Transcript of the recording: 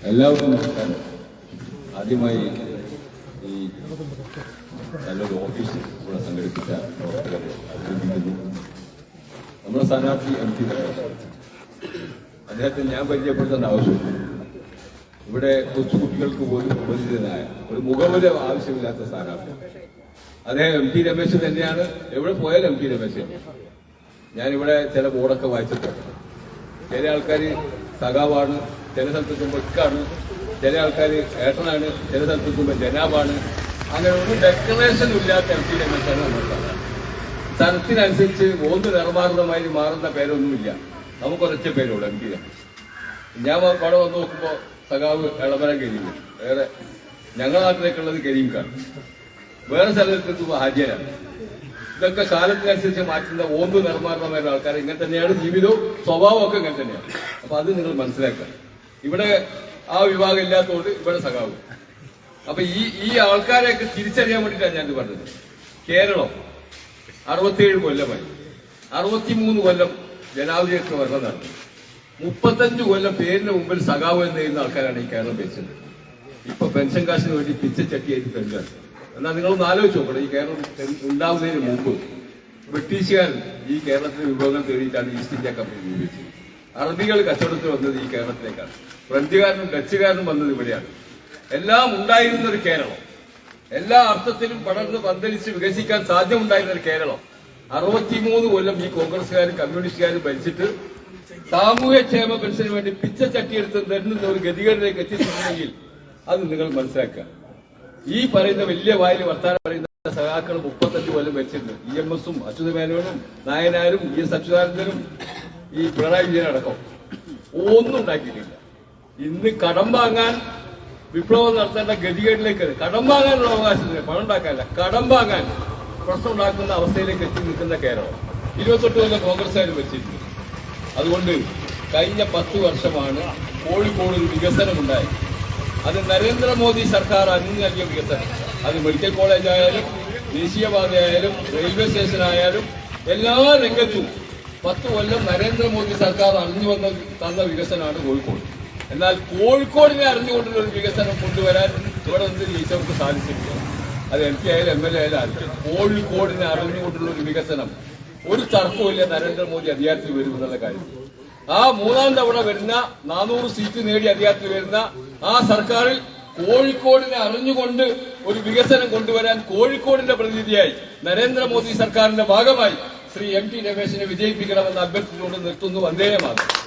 എല്ലാവർക്കും നമസ്കാരം. ആദ്യമായി ഈ നല്ലൊരു ഓഫീസ് ഇവിടെ സംഘടിപ്പിച്ച പ്രവർത്തകരെ അഭിനന്ദിക്കുന്നു. നമ്മുടെ സ്ഥാനാർത്ഥി MP അദ്ദേഹത്തെ ഞാൻ പരിചയപ്പെടുത്തേണ്ട ആവശ്യമില്ല. ഇവിടെ കൊച്ചുകുട്ടികൾക്ക് പോലും ഉപരിതനായ ഒരു മുഖമുദ്ര ആവശ്യമില്ലാത്ത സ്ഥാനാർത്ഥി അദ്ദേഹം MP രമേശ് തന്നെയാണ്. എവിടെ പോയാലും MP രമേശ്. ഞാനിവിടെ ചില ബോർഡൊക്കെ വായിച്ചിട്ടുണ്ട്. ചില ആൾക്കാർ സഖാവാണ്, ചില സ്ഥലത്തെത്തുമ്പോൾ ഇക്കാണ്, ചില ആൾക്കാർ ഏട്ടനാണ്, ചില സ്ഥലത്തെത്തുമ്പോൾ ജനാബാണ്. അങ്ങനെ ഒരു ഡെക്കറേഷൻ ഇല്ലാത്ത MP രമേശാണ് നമ്മൾ സ്ഥലത്തിനനുസരിച്ച് ഒന്ന് നിർമാർദ്ദമായി മാറുന്ന പേരൊന്നുമില്ല. നമുക്കൊരൊറ്റ പേരുള്ളൂ MP രമേശ്. ഞാൻ അവിടെ വന്ന് നോക്കുമ്പോൾ സഖാവ് എളമരം കരീം, വേറെ ഞങ്ങളുടെ നാട്ടിലേക്കുള്ളത് കരീംക്കാണ്, വേറെ സ്ഥലത്തെത്തുമ്പോൾ ഹാജിയനാണ്. ഇതൊക്കെ കാലത്തിനനുസരിച്ച് മാറ്റുന്ന ഓമ്പ് നിർമ്മാണമായിരുന്ന ആൾക്കാർ ഇങ്ങനെ തന്നെയാണ്. ജീവിതവും സ്വഭാവവും ഒക്കെ ഇങ്ങനെ തന്നെയാണ്. അപ്പൊ അത് നിങ്ങൾ മനസ്സിലാക്കുക. ഇവിടെ ആ വിഭാഗം ഇല്ലാത്തതുകൊണ്ട് ഇവിടെ സഖാവ്. അപ്പൊ ഈ ആൾക്കാരെയൊക്കെ തിരിച്ചറിയാൻ വേണ്ടിയിട്ടാണ് ഞാനിത് പറഞ്ഞത്. കേരളം 67 കൊല്ലമായി, 63 കൊല്ലം ജനാധിപത്യ ഭരണം നടന്നു, 35 കൊല്ലം പേരിന് മുമ്പിൽ സഖാവ് എന്ന് എഴുതുന്ന ആൾക്കാരാണ് ഈ കേരളം ഭരിച്ചത്. ഇപ്പൊ പെൻഷൻ കാശിന് വേണ്ടി പിച്ചച്ചട്ടിയായിട്ട് പെൻഷൻ. എന്നാൽ നിങ്ങളൊന്ന് ആലോചിച്ച് നോക്കണം. ഈ കേരളം ഉണ്ടാവുന്നതിന് മുമ്പ് ബ്രിട്ടീഷുകാർ ഈ കേരളത്തിലെ വിഭവങ്ങൾ തേടിയിട്ടാണ് ഈസ്റ്റ് ഇന്ത്യ കമ്പനി രൂപീകരിച്ചത്. അറബികൾ കച്ചവടത്തിൽ വന്നത് ഈ കേരളത്തിലേക്കാണ്. ഫ്രഞ്ചുകാരനും ഡച്ചുകാരനും വന്നത് ഇവിടെയാണ്. എല്ലാം ഉണ്ടായിരുന്ന ഒരു കേരളം, എല്ലാ അർത്ഥത്തിലും പടർന്ന് പന്തലിച്ച് വികസിക്കാൻ സാധ്യമുണ്ടായിരുന്ന ഒരു കേരളം 63 കൊല്ലം ഈ കോൺഗ്രസുകാരും കമ്മ്യൂണിസ്റ്റുകാരും ഭരിച്ചിട്ട് സാമൂഹ്യക്ഷേമ പെൻഷന് വേണ്ടി പിച്ചച്ചട്ടിയെടുത്ത് തരുന്ന ഒരു ഗതികളിലേക്ക് എത്തിയിട്ടുണ്ടെങ്കിൽ അത് നിങ്ങൾ മനസ്സിലാക്കുക. ഈ പറയുന്ന വലിയ വായിൽ വർത്താനം പറയുന്ന സഖാക്കൾ 35 കൊല്ലം വെച്ചിട്ടുണ്ട്. EMS-ഉം അച്യുത മേനോനും നായനാരും ES അച്യുതാനന്ദനും ഈ പിണറായി വിജയനടക്കം ഒന്നും ഉണ്ടാക്കിയിട്ടില്ല. ഇന്ന് കടം വാങ്ങാൻ വിപ്ലവം നടത്തേണ്ട ഗതികേടിലേക്ക്, കടം വാങ്ങാനുള്ള അവകാശത്തിന്, പണം ഉണ്ടാക്കാനല്ല, കടം വാങ്ങാൻ പ്രശ്നം ഉണ്ടാക്കുന്ന അവസ്ഥയിലേക്ക് എത്തി നിൽക്കുന്ന കേരളം 28 കൊല്ലം കോൺഗ്രസ്സുകാർ വെച്ചിട്ടുണ്ട്. അതുകൊണ്ട് കഴിഞ്ഞ 10 വർഷമാണ് കോഴിക്കോട് ഒരു വികസനമുണ്ടായത്. അത് നരേന്ദ്രമോദി സർക്കാർ അന്ന് നൽകിയ വികസനം. അത് മെഡിക്കൽ കോളേജ് ആയാലും ദേശീയപാതയായാലും റെയിൽവേ സ്റ്റേഷൻ ആയാലും എല്ലാ രംഗത്തും 10 കൊല്ലം നരേന്ദ്രമോദി സർക്കാർ അറിഞ്ഞു തന്ന വികസനമാണ് കോഴിക്കോട്. എന്നാൽ കോഴിക്കോടിനെ അറിഞ്ഞുകൊണ്ടുള്ള ഒരു വികസനം കൊണ്ടുവരാൻ ഇവിടെ നിന്ന് ജയിച്ചവർക്ക് സാധിച്ചിട്ടില്ല. അത് MP ആയാലും MLA ആയാലും ആയിരിക്കും. കോഴിക്കോടിനെ അറിഞ്ഞുകൊണ്ടുള്ള ഒരു വികസനം ഒരു തർക്കമില്ല നരേന്ദ്രമോദി അധികാരത്തിൽ വരുമെന്നുള്ള കാര്യം. ആ 3ാം തവണ വരുന്ന 400 സീറ്റ് നേടി അധികാരത്തിൽ വരുന്ന ആ സർക്കാരിൽ കോഴിക്കോടിനെ അറിഞ്ഞുകൊണ്ട് ഒരു വികസനം കൊണ്ടുവരാൻ കോഴിക്കോടിന്റെ പ്രതിനിധിയായി നരേന്ദ്രമോദി സർക്കാരിന്റെ ഭാഗമായി ശ്രീ MP രമേശിനെ വിജയിപ്പിക്കണമെന്ന് അഭ്യർത്ഥിച്ചുകൊണ്ട് നിർത്തുന്നു. വന്ദേ മാതരം.